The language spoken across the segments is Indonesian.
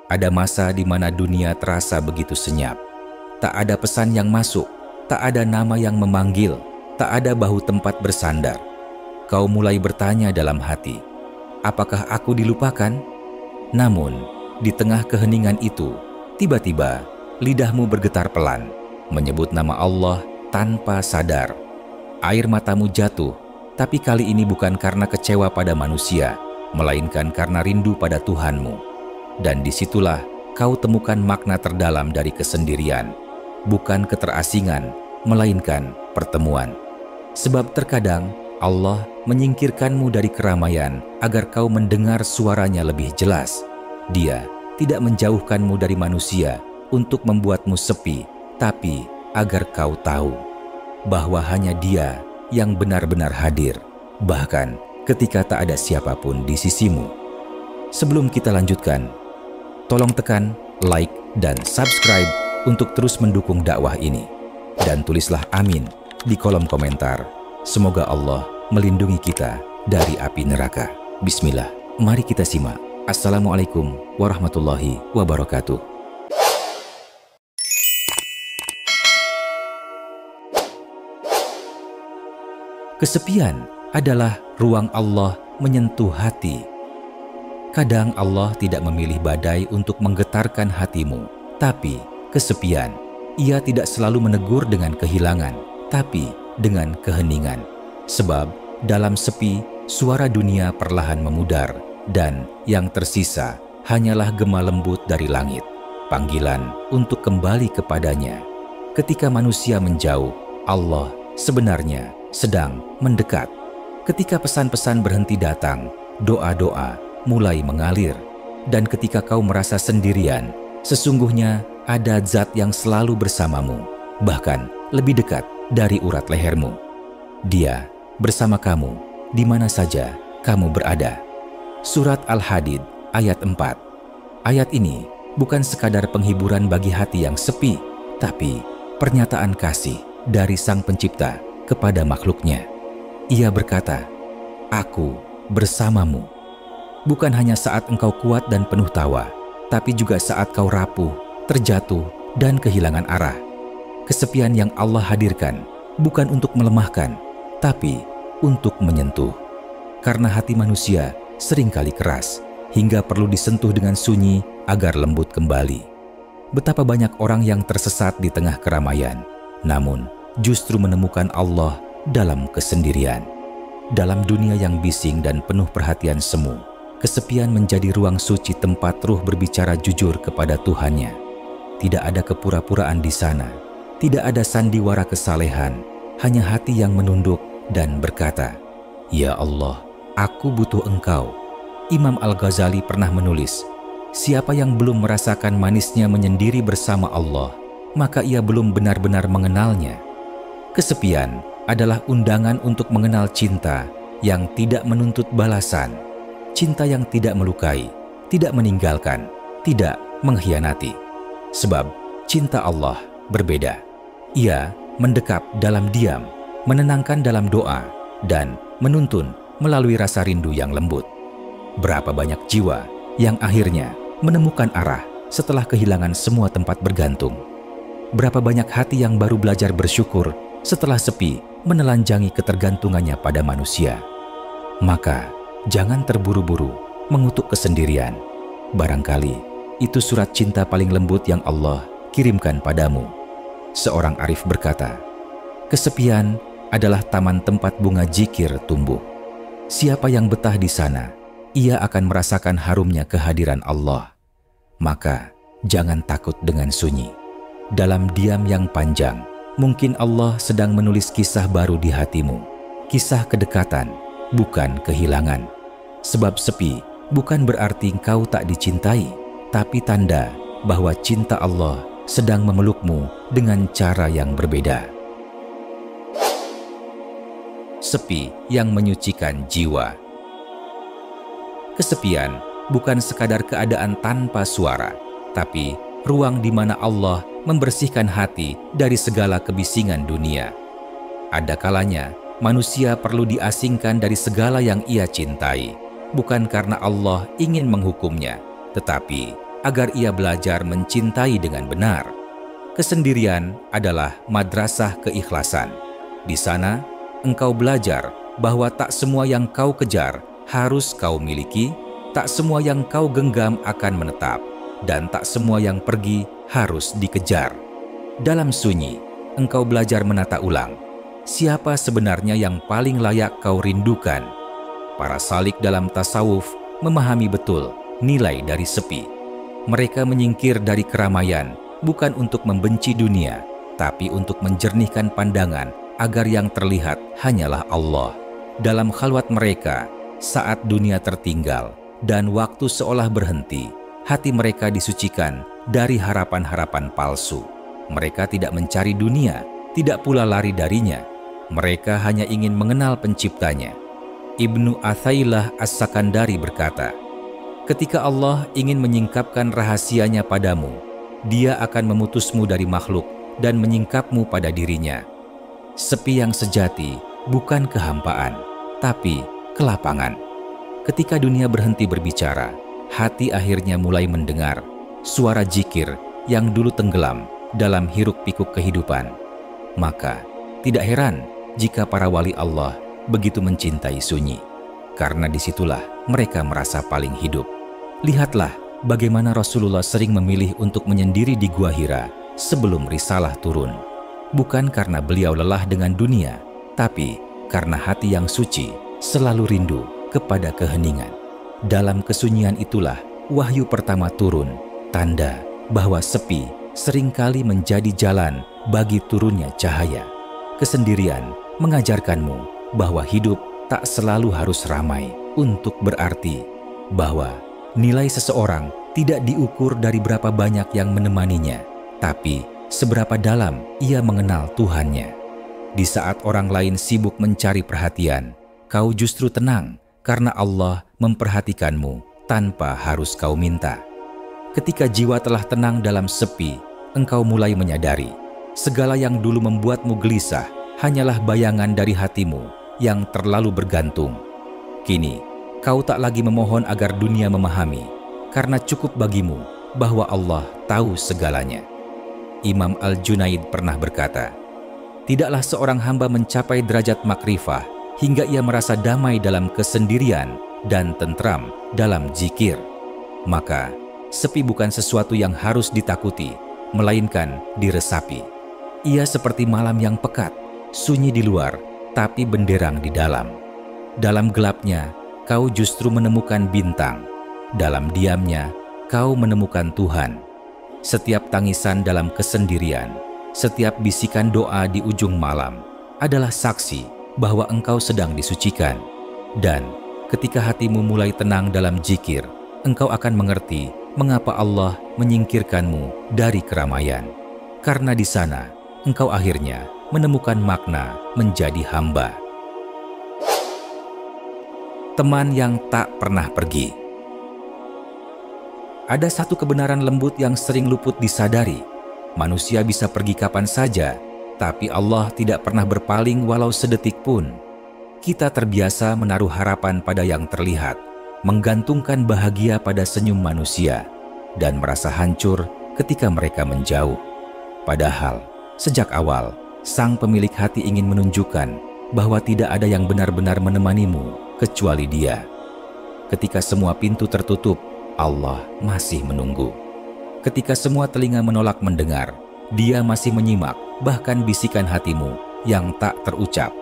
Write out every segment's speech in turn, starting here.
Ada masa di mana dunia terasa begitu senyap. Tak ada pesan yang masuk, tak ada nama yang memanggil, tak ada bahu tempat bersandar. Kau mulai bertanya dalam hati, apakah aku dilupakan? Namun, di tengah keheningan itu, tiba-tiba lidahmu bergetar pelan, menyebut nama Allah tanpa sadar. Air matamu jatuh, tapi kali ini bukan karena kecewa pada manusia, melainkan karena rindu pada Tuhanmu. Dan disitulah kau temukan makna terdalam dari kesendirian, bukan keterasingan, melainkan pertemuan. Sebab terkadang Allah menyingkirkanmu dari keramaian agar kau mendengar suaranya lebih jelas. Dia tidak menjauhkanmu dari manusia untuk membuatmu sepi, tapi agar kau tahu bahwa hanya Dia yang benar-benar hadir, bahkan ketika tak ada siapapun di sisimu. Sebelum kita lanjutkan, tolong tekan like dan subscribe untuk terus mendukung dakwah ini. Dan tulislah amin di kolom komentar. Semoga Allah melindungi kita dari api neraka. Bismillah, mari kita simak. Assalamualaikum warahmatullahi wabarakatuh. Kesepian adalah ruang Allah menyentuh hati. Kadang Allah tidak memilih badai untuk menggetarkan hatimu, tapi kesepian. Ia tidak selalu menegur dengan kehilangan, tapi dengan keheningan. Sebab dalam sepi, suara dunia perlahan memudar, dan yang tersisa hanyalah gema lembut dari langit, panggilan untuk kembali kepadanya. Ketika manusia menjauh, Allah sebenarnya sedang mendekat. Ketika pesan-pesan berhenti datang, doa-doa mulai mengalir. Dan ketika kau merasa sendirian, sesungguhnya ada zat yang selalu bersamamu, bahkan lebih dekat dari urat lehermu. Dia bersama kamu di mana saja kamu berada. Surat Al-Hadid ayat 4. Ayat ini bukan sekadar penghiburan bagi hati yang sepi, tapi pernyataan kasih dari Sang Pencipta kepada makhluknya. Ia berkata, "Aku bersamamu." Bukan hanya saat engkau kuat dan penuh tawa, tapi juga saat kau rapuh, terjatuh, dan kehilangan arah. Kesepian yang Allah hadirkan bukan untuk melemahkan, tapi untuk menyentuh. Karena hati manusia seringkali keras, hingga perlu disentuh dengan sunyi agar lembut kembali. Betapa banyak orang yang tersesat di tengah keramaian, namun justru menemukan Allah dalam kesendirian. Dalam dunia yang bising dan penuh perhatian semu, kesepian menjadi ruang suci tempat ruh berbicara jujur kepada Tuhannya. Tidak ada kepura-puraan di sana, tidak ada sandiwara kesalehan, hanya hati yang menunduk dan berkata, "Ya Allah, aku butuh Engkau." Imam Al-Ghazali pernah menulis, siapa yang belum merasakan manisnya menyendiri bersama Allah, maka ia belum benar-benar mengenalnya. Kesepian adalah undangan untuk mengenal cinta yang tidak menuntut balasan, cinta yang tidak melukai, tidak meninggalkan, tidak mengkhianati. Sebab cinta Allah berbeda. Ia mendekap dalam diam, menenangkan dalam doa, dan menuntun melalui rasa rindu yang lembut. Berapa banyak jiwa yang akhirnya menemukan arah setelah kehilangan semua tempat bergantung. Berapa banyak hati yang baru belajar bersyukur setelah sepi menelanjangi ketergantungannya pada manusia. Maka jangan terburu-buru mengutuk kesendirian. Barangkali itu surat cinta paling lembut yang Allah kirimkan padamu. Seorang arif berkata, kesepian adalah taman tempat bunga jikir tumbuh. Siapa yang betah di sana, ia akan merasakan harumnya kehadiran Allah. Maka jangan takut dengan sunyi. Dalam diam yang panjang, mungkin Allah sedang menulis kisah baru di hatimu. Kisah kedekatan, bukan kehilangan. Sebab sepi bukan berarti engkau tak dicintai, tapi tanda bahwa cinta Allah sedang memelukmu dengan cara yang berbeda. Sepi yang menyucikan jiwa. Kesepian bukan sekadar keadaan tanpa suara, tapi ruang di mana Allah membersihkan hati dari segala kebisingan dunia. Ada kalanya manusia perlu diasingkan dari segala yang ia cintai, bukan karena Allah ingin menghukumnya, tetapi agar ia belajar mencintai dengan benar. Kesendirian adalah madrasah keikhlasan. Di sana, engkau belajar bahwa tak semua yang kau kejar harus kau miliki, tak semua yang kau genggam akan menetap, dan tak semua yang pergi harus dikejar. Dalam sunyi, engkau belajar menata ulang, siapa sebenarnya yang paling layak kau rindukan. Para salik dalam tasawuf memahami betul nilai dari sepi. Mereka menyingkir dari keramaian, bukan untuk membenci dunia, tapi untuk menjernihkan pandangan agar yang terlihat hanyalah Allah. Dalam khalwat mereka, saat dunia tertinggal dan waktu seolah berhenti, hati mereka disucikan dari harapan-harapan palsu. Mereka tidak mencari dunia, tidak pula lari darinya. Mereka hanya ingin mengenal penciptanya. Ibnu Athailah As-Sakandari berkata, ketika Allah ingin menyingkapkan rahasianya padamu, Dia akan memutusmu dari makhluk dan menyingkapmu pada dirinya. Sepi yang sejati bukan kehampaan, tapi kelapangan. Ketika dunia berhenti berbicara, hati akhirnya mulai mendengar suara zikir yang dulu tenggelam dalam hiruk-pikuk kehidupan. Maka, tidak heran jika para wali Allah begitu mencintai sunyi, karena disitulah mereka merasa paling hidup. Lihatlah bagaimana Rasulullah sering memilih untuk menyendiri di Gua Hira sebelum risalah turun. Bukan karena beliau lelah dengan dunia, tapi karena hati yang suci selalu rindu kepada keheningan. Dalam kesunyian itulah wahyu pertama turun, tanda bahwa sepi seringkali menjadi jalan bagi turunnya cahaya. Kesendirian mengajarkanmu bahwa hidup tak selalu harus ramai untuk berarti, bahwa nilai seseorang tidak diukur dari berapa banyak yang menemaninya, tapi seberapa dalam ia mengenal Tuhannya. Di saat orang lain sibuk mencari perhatian, kau justru tenang karena Allah memperhatikanmu tanpa harus kau minta. Ketika jiwa telah tenang dalam sepi, engkau mulai menyadari segala yang dulu membuatmu gelisah hanyalah bayangan dari hatimu yang terlalu bergantung. Kini, kau tak lagi memohon agar dunia memahami, karena cukup bagimu bahwa Allah tahu segalanya. Imam Al-Junaid pernah berkata, tidaklah seorang hamba mencapai derajat makrifah hingga ia merasa damai dalam kesendirian dan tentram dalam zikir. Maka, sepi bukan sesuatu yang harus ditakuti, melainkan diresapi. Ia seperti malam yang pekat, sunyi di luar, tapi benderang di dalam. Dalam gelapnya, kau justru menemukan bintang. Dalam diamnya, kau menemukan Tuhan. Setiap tangisan dalam kesendirian, setiap bisikan doa di ujung malam adalah saksi bahwa engkau sedang disucikan. Dan ketika hatimu mulai tenang dalam zikir, engkau akan mengerti mengapa Allah menyingkirkanmu dari keramaian. Karena di sana, engkau akhirnya menemukan makna menjadi hamba. Teman yang tak pernah pergi. Ada satu kebenaran lembut yang sering luput disadari. Manusia bisa pergi kapan saja, tapi Allah tidak pernah berpaling walau sedetik pun. Kita terbiasa menaruh harapan pada yang terlihat, menggantungkan bahagia pada senyum manusia, dan merasa hancur ketika mereka menjauh. Padahal, sejak awal, sang pemilik hati ingin menunjukkan bahwa tidak ada yang benar-benar menemanimu kecuali Dia. Ketika semua pintu tertutup, Allah masih menunggu. Ketika semua telinga menolak mendengar, Dia masih menyimak bahkan bisikan hatimu yang tak terucap.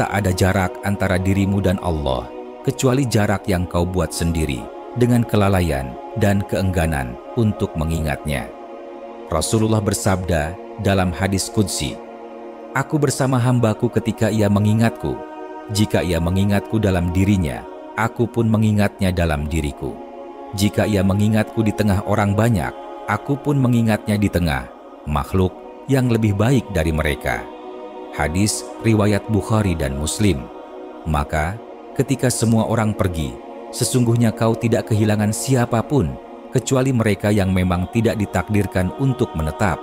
Tak ada jarak antara dirimu dan Allah, kecuali jarak yang kau buat sendiri dengan kelalaian dan keengganan untuk mengingatnya. Rasulullah bersabda dalam hadis qudsi, "Aku bersama hambaku ketika ia mengingatku. Jika ia mengingatku dalam dirinya, aku pun mengingatnya dalam diriku. Jika ia mengingatku di tengah orang banyak, aku pun mengingatnya di tengah makhluk yang lebih baik dari mereka." Hadis riwayat Bukhari dan Muslim. Maka, ketika semua orang pergi, sesungguhnya kau tidak kehilangan siapapun, kecuali mereka yang memang tidak ditakdirkan untuk menetap.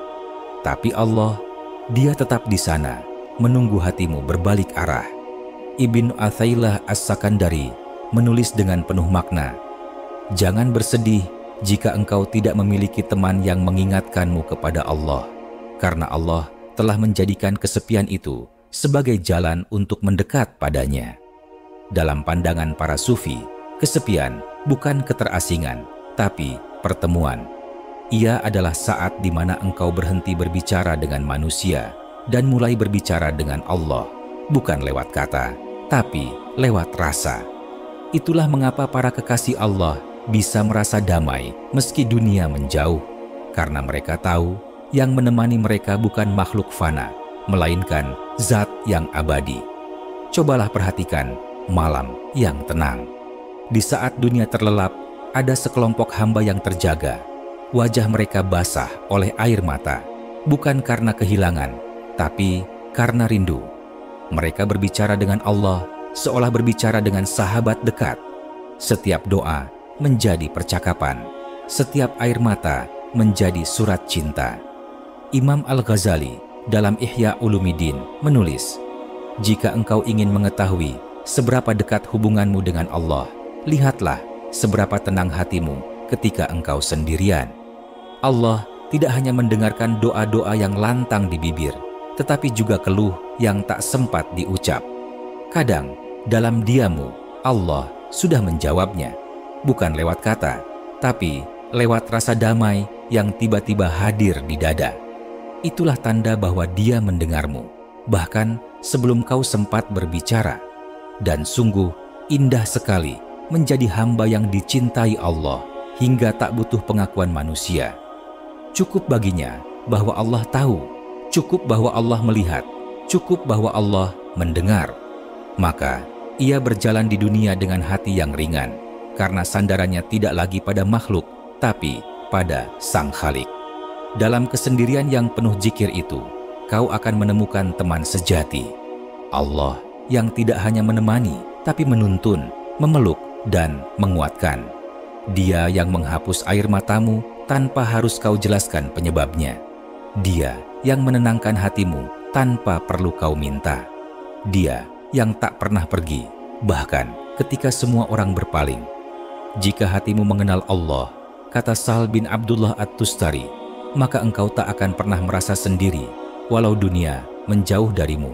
Tapi Allah, Dia tetap di sana, menunggu hatimu berbalik arah. Ibnu Athailah As-Sakandari menulis dengan penuh makna, "Jangan bersedih jika engkau tidak memiliki teman yang mengingatkanmu kepada Allah, karena Allah telah menjadikan kesepian itu sebagai jalan untuk mendekat padanya. Dalam pandangan para sufi, kesepian bukan keterasingan, tapi pertemuan. Ia adalah saat di mana engkau berhenti berbicara dengan manusia dan mulai berbicara dengan Allah, bukan lewat kata, tapi lewat rasa. Itulah mengapa para kekasih Allah bisa merasa damai meski dunia menjauh, karena mereka tahu yang menemani mereka bukan makhluk fana, melainkan zat yang abadi. Cobalah perhatikan malam yang tenang. Di saat dunia terlelap, ada sekelompok hamba yang terjaga. Wajah mereka basah oleh air mata, bukan karena kehilangan, tapi karena rindu. Mereka berbicara dengan Allah seolah berbicara dengan sahabat dekat. Setiap doa menjadi percakapan, setiap air mata menjadi surat cinta. Imam Al-Ghazali dalam Ihya Ulumuddin menulis, jika engkau ingin mengetahui seberapa dekat hubunganmu dengan Allah, lihatlah seberapa tenang hatimu ketika engkau sendirian. Allah tidak hanya mendengarkan doa-doa yang lantang di bibir, tetapi juga keluh yang tak sempat diucap. Kadang dalam diammu, Allah sudah menjawabnya, bukan lewat kata, tapi lewat rasa damai yang tiba-tiba hadir di dada. Itulah tanda bahwa Dia mendengarmu, bahkan sebelum kau sempat berbicara. Dan sungguh indah sekali menjadi hamba yang dicintai Allah hingga tak butuh pengakuan manusia. Cukup baginya bahwa Allah tahu, cukup bahwa Allah melihat, cukup bahwa Allah mendengar. Maka ia berjalan di dunia dengan hati yang ringan, karena sandarannya tidak lagi pada makhluk, tapi pada Sang Khalik. Dalam kesendirian yang penuh zikir itu, kau akan menemukan teman sejati, Allah yang tidak hanya menemani, tapi menuntun, memeluk, dan menguatkan. Dia yang menghapus air matamu tanpa harus kau jelaskan penyebabnya. Dia yang menenangkan hatimu tanpa perlu kau minta. Dia yang tak pernah pergi, bahkan ketika semua orang berpaling. Jika hatimu mengenal Allah, kata Sahal bin Abdullah At-Tustari, maka engkau tak akan pernah merasa sendiri, walau dunia menjauh darimu.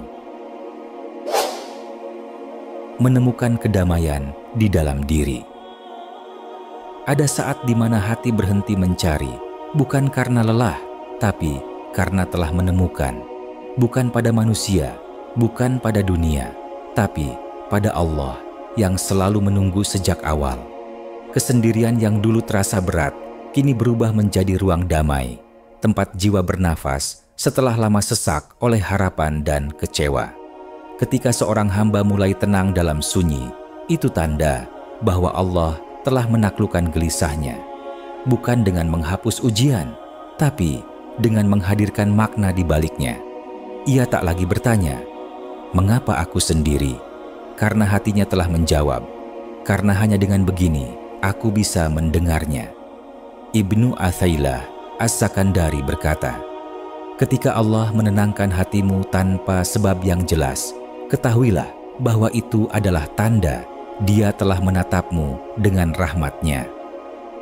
Menemukan kedamaian di dalam diri. Ada saat di mana hati berhenti mencari, bukan karena lelah, tapi karena telah menemukan, bukan pada manusia, bukan pada dunia, tapi pada Allah yang selalu menunggu sejak awal. Kesendirian yang dulu terasa berat, kini berubah menjadi ruang damai, tempat jiwa bernafas setelah lama sesak oleh harapan dan kecewa. Ketika seorang hamba mulai tenang dalam sunyi, itu tanda bahwa Allah telah menaklukkan gelisahnya, bukan dengan menghapus ujian, tapi dengan menghadirkan makna di baliknya. Ia tak lagi bertanya, "Mengapa aku sendiri?" Karena hatinya telah menjawab, "Karena hanya dengan begini aku bisa mendengarnya." Ibnu Athailah As-Sakandari berkata, ketika Allah menenangkan hatimu tanpa sebab yang jelas, ketahuilah bahwa itu adalah tanda Dia telah menatapmu dengan rahmat-Nya.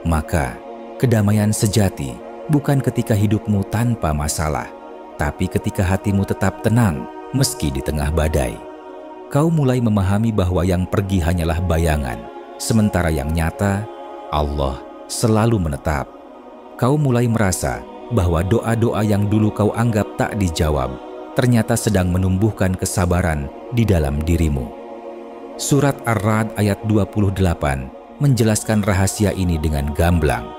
Maka kedamaian sejati bukan ketika hidupmu tanpa masalah, tapi ketika hatimu tetap tenang meski di tengah badai. Kau mulai memahami bahwa yang pergi hanyalah bayangan, sementara yang nyata, Allah selalu menetap. Kau mulai merasa bahwa doa-doa yang dulu kau anggap tak dijawab, ternyata sedang menumbuhkan kesabaran di dalam dirimu. Surat Ar-Ra'd ayat 28 menjelaskan rahasia ini dengan gamblang.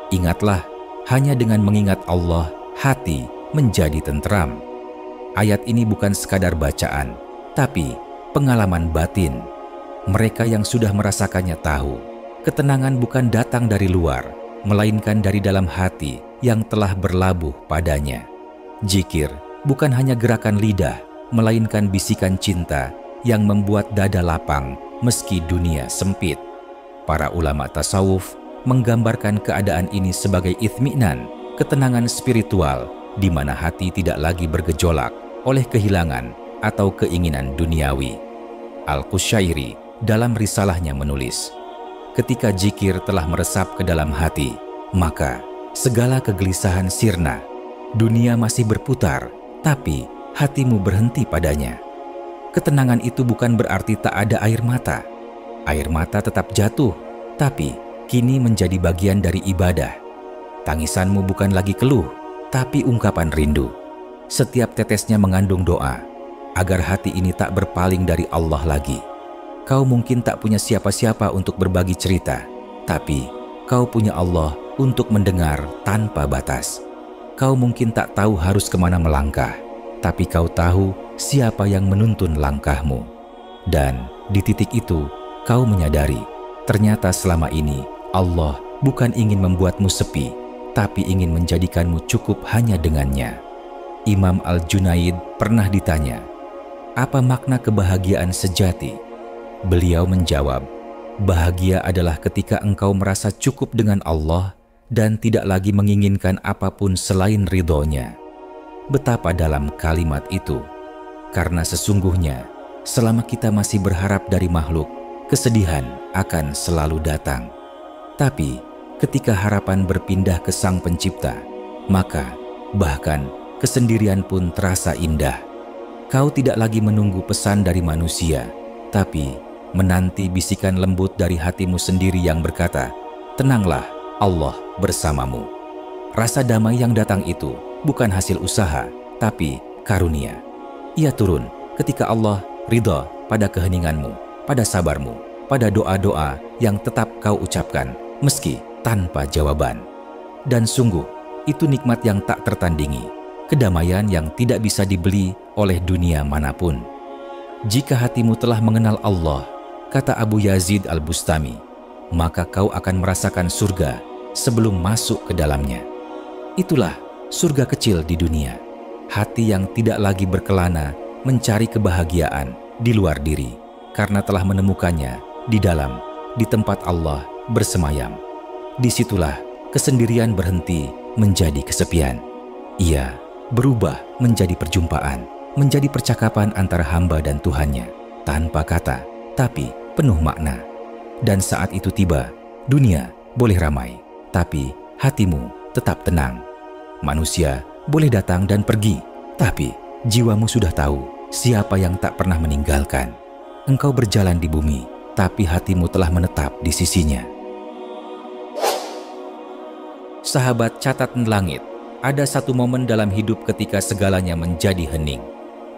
Ingatlah, hanya dengan mengingat Allah, hati menjadi tentram. Ayat ini bukan sekadar bacaan, tapi pengalaman batin. Mereka yang sudah merasakannya tahu, ketenangan bukan datang dari luar, melainkan dari dalam hati yang telah berlabuh padanya. Zikir bukan hanya gerakan lidah, melainkan bisikan cinta yang membuat dada lapang meski dunia sempit. Para ulama tasawuf menggambarkan keadaan ini sebagai ithmi'nan, ketenangan spiritual di mana hati tidak lagi bergejolak oleh kehilangan atau keinginan duniawi. Al-Qushairi dalam risalahnya menulis, ketika zikir telah meresap ke dalam hati, maka segala kegelisahan sirna. Dunia masih berputar, tapi hatimu berhenti padanya. Ketenangan itu bukan berarti tak ada air mata. Air mata tetap jatuh, tapi kini menjadi bagian dari ibadah. Tangisanmu bukan lagi keluh, tapi ungkapan rindu. Setiap tetesnya mengandung doa, agar hati ini tak berpaling dari Allah lagi. Kau mungkin tak punya siapa-siapa untuk berbagi cerita, tapi kau punya Allah untuk mendengar tanpa batas. Kau mungkin tak tahu harus kemana melangkah, tapi kau tahu siapa yang menuntun langkahmu. Dan di titik itu, kau menyadari, ternyata selama ini Allah bukan ingin membuatmu sepi, tapi ingin menjadikanmu cukup hanya dengannya. Imam Al-Junaid pernah ditanya, apa makna kebahagiaan sejati? Beliau menjawab, bahagia adalah ketika engkau merasa cukup dengan Allah dan tidak lagi menginginkan apapun selain ridhonya. Betapa dalam kalimat itu, karena sesungguhnya selama kita masih berharap dari makhluk, kesedihan akan selalu datang. Tapi ketika harapan berpindah ke Sang Pencipta, maka bahkan kesendirian pun terasa indah. Kau tidak lagi menunggu pesan dari manusia, tapi menanti bisikan lembut dari hatimu sendiri yang berkata, tenanglah, Allah bersamamu. Rasa damai yang datang itu bukan hasil usaha, tapi karunia. Ia turun ketika Allah ridha pada keheninganmu, pada sabarmu, pada doa-doa yang tetap kau ucapkan, meski tanpa jawaban. Dan sungguh, itu nikmat yang tak tertandingi, kedamaian yang tidak bisa dibeli oleh dunia manapun. Jika hatimu telah mengenal Allah, kata Abu Yazid Al-Bustami, maka kau akan merasakan surga sebelum masuk ke dalamnya. Itulah surga kecil di dunia, hati yang tidak lagi berkelana mencari kebahagiaan di luar diri, karena telah menemukannya di dalam, di tempat Allah bersemayam. Disitulah kesendirian berhenti menjadi kesepian. Ia berubah menjadi perjumpaan, menjadi percakapan antara hamba dan Tuhannya, tanpa kata, tapi penuh makna. Dan saat itu tiba, dunia boleh ramai, tapi hatimu tetap tenang. Manusia boleh datang dan pergi, tapi jiwamu sudah tahu siapa yang tak pernah meninggalkan. Engkau berjalan di bumi, tapi hatimu telah menetap di sisinya. Sahabat catatan langit, ada satu momen dalam hidup ketika segalanya menjadi hening.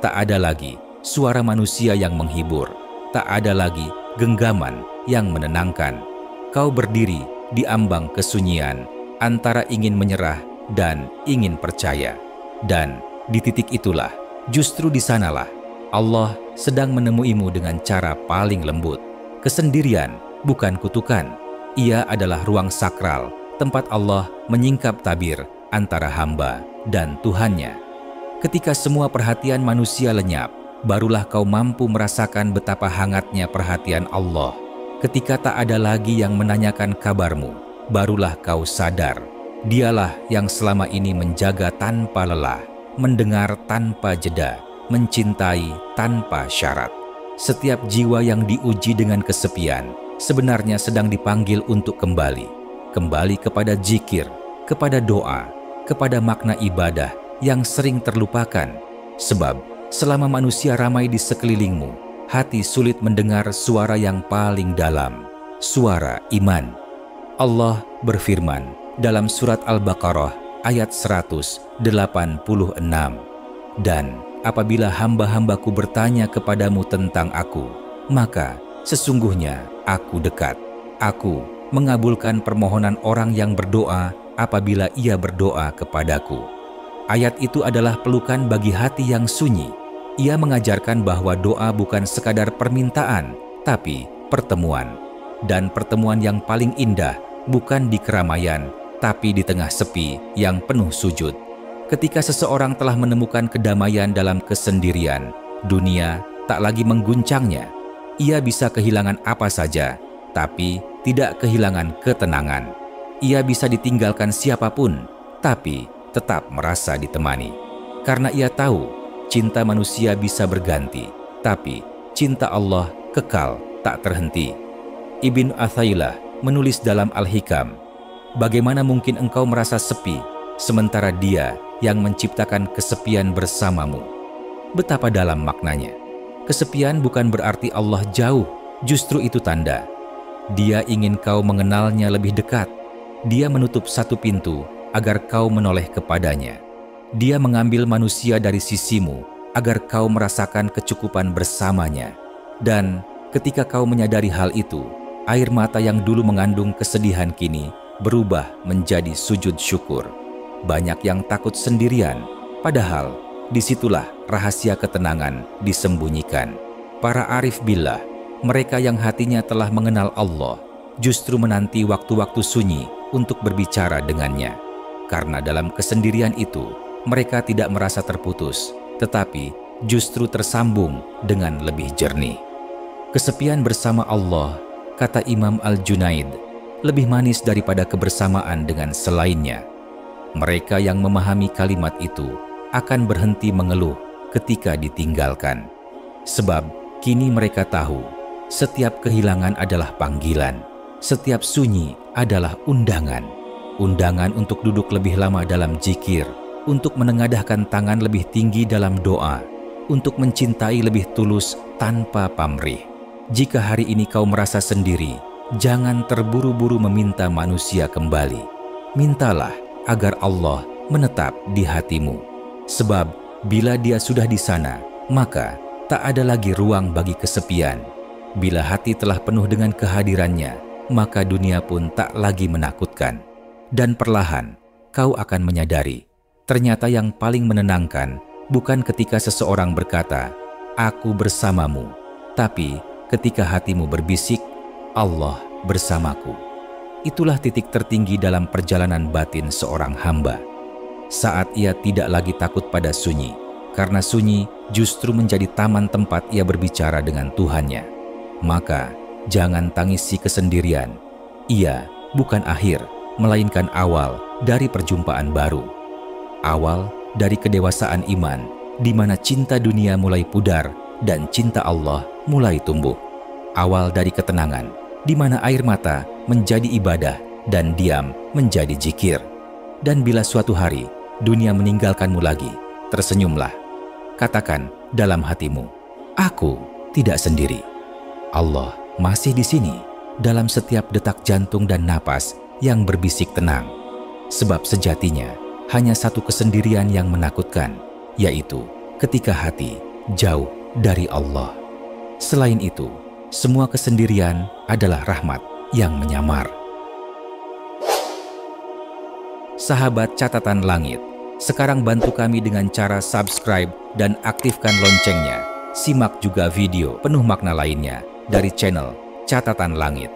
Tak ada lagi suara manusia yang menghibur, tak ada lagi genggaman yang menenangkan. Kau berdiri di ambang kesunyian antara ingin menyerah dan ingin percaya. Dan di titik itulah, justru di sanalah Allah sedang menemuimu dengan cara paling lembut. Kesendirian bukan kutukan. Ia adalah ruang sakral, tempat Allah menyingkap tabir antara hamba dan Tuhannya. Ketika semua perhatian manusia lenyap, barulah kau mampu merasakan betapa hangatnya perhatian Allah. Ketika tak ada lagi yang menanyakan kabarmu, barulah kau sadar, Dialah yang selama ini menjaga tanpa lelah, mendengar tanpa jeda, mencintai tanpa syarat. Setiap jiwa yang diuji dengan kesepian sebenarnya sedang dipanggil untuk kembali kepada zikir, kepada doa, kepada makna ibadah yang sering terlupakan. Sebab selama manusia ramai di sekelilingmu, hati sulit mendengar suara yang paling dalam, suara iman. Allah berfirman dalam surat Al-Baqarah ayat 186, "Dan apabila hamba-hambaku bertanya kepadamu tentang aku, maka sesungguhnya aku dekat. Aku mengabulkan permohonan orang yang berdoa apabila ia berdoa kepadaku." Ayat itu adalah pelukan bagi hati yang sunyi. Ia mengajarkan bahwa doa bukan sekadar permintaan, tapi pertemuan. Dan pertemuan yang paling indah bukan di keramaian, tapi di tengah sepi yang penuh sujud. Ketika seseorang telah menemukan kedamaian dalam kesendirian, dunia tak lagi mengguncangnya. Ia bisa kehilangan apa saja, tapi tidak kehilangan ketenangan. Ia bisa ditinggalkan siapapun, tapi tetap merasa ditemani. Karena ia tahu, cinta manusia bisa berganti, tapi cinta Allah kekal tak terhenti. Ibn Athailah menulis dalam Al-Hikam, "Bagaimana mungkin engkau merasa sepi, sementara Dia yang menciptakan kesepian bersamamu?" Betapa dalam maknanya. Kesepian bukan berarti Allah jauh, justru itu tanda Dia ingin kau mengenalnya lebih dekat. Dia menutup satu pintu agar kau menoleh kepadanya. Dia mengambil manusia dari sisimu agar kau merasakan kecukupan bersamanya. Dan ketika kau menyadari hal itu, air mata yang dulu mengandung kesedihan kini berubah menjadi sujud syukur. Banyak yang takut sendirian, padahal disitulah rahasia ketenangan disembunyikan. Para arif billah, mereka yang hatinya telah mengenal Allah, justru menanti waktu-waktu sunyi untuk berbicara dengannya. Karena dalam kesendirian itu, mereka tidak merasa terputus, tetapi justru tersambung dengan lebih jernih. Kesepian bersama Allah, kata Imam Al-Junaid, lebih manis daripada kebersamaan dengan selainnya. Mereka yang memahami kalimat itu akan berhenti mengeluh ketika ditinggalkan. Sebab kini mereka tahu, setiap kehilangan adalah panggilan, setiap sunyi adalah undangan. Undangan untuk duduk lebih lama dalam zikir, untuk menengadahkan tangan lebih tinggi dalam doa, untuk mencintai lebih tulus tanpa pamrih. Jika hari ini kau merasa sendiri, jangan terburu-buru meminta manusia kembali. Mintalah agar Allah menetap di hatimu. Sebab bila Dia sudah di sana, maka tak ada lagi ruang bagi kesepian. Bila hati telah penuh dengan kehadirannya, maka dunia pun tak lagi menakutkan. Dan perlahan, kau akan menyadari, ternyata yang paling menenangkan bukan ketika seseorang berkata, "Aku bersamamu," tapi ketika hatimu berbisik, "Allah bersamaku." Itulah titik tertinggi dalam perjalanan batin seorang hamba. Saat ia tidak lagi takut pada sunyi, karena sunyi justru menjadi taman tempat ia berbicara dengan Tuhannya. Maka jangan tangisi kesendirian. Ia bukan akhir, melainkan awal dari perjumpaan baru. Awal dari kedewasaan iman, di mana cinta dunia mulai pudar dan cinta Allah mulai tumbuh. Awal dari ketenangan, di mana air mata menjadi ibadah dan diam menjadi zikir. Dan bila suatu hari dunia meninggalkanmu lagi, tersenyumlah. Katakan dalam hatimu, "Aku tidak sendiri." Allah masih di sini dalam setiap detak jantung dan napas yang berbisik tenang. Sebab sejatinya hanya satu kesendirian yang menakutkan, yaitu ketika hati jauh dari Allah. Selain itu, semua kesendirian adalah rahmat yang menyamar. Sahabat Catatan Langit, sekarang bantu kami dengan cara subscribe dan aktifkan loncengnya. Simak juga video penuh makna lainnya dari channel Catatan Langit.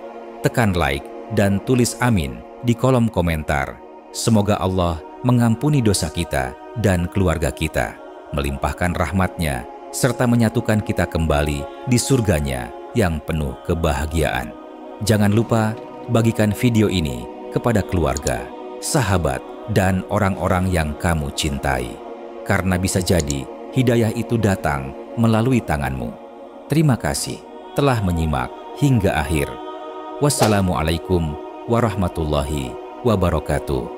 Tekan like dan tulis amin di kolom komentar. Semoga Allah mengampuni dosa kita dan keluarga kita, melimpahkan rahmat-Nya, serta menyatukan kita kembali di surganya yang penuh kebahagiaan. Jangan lupa bagikan video ini kepada keluarga, sahabat, dan orang-orang yang kamu cintai. Karena bisa jadi hidayah itu datang melalui tanganmu. Terima kasih telah menyimak hingga akhir. Wassalamualaikum warahmatullahi wabarakatuh.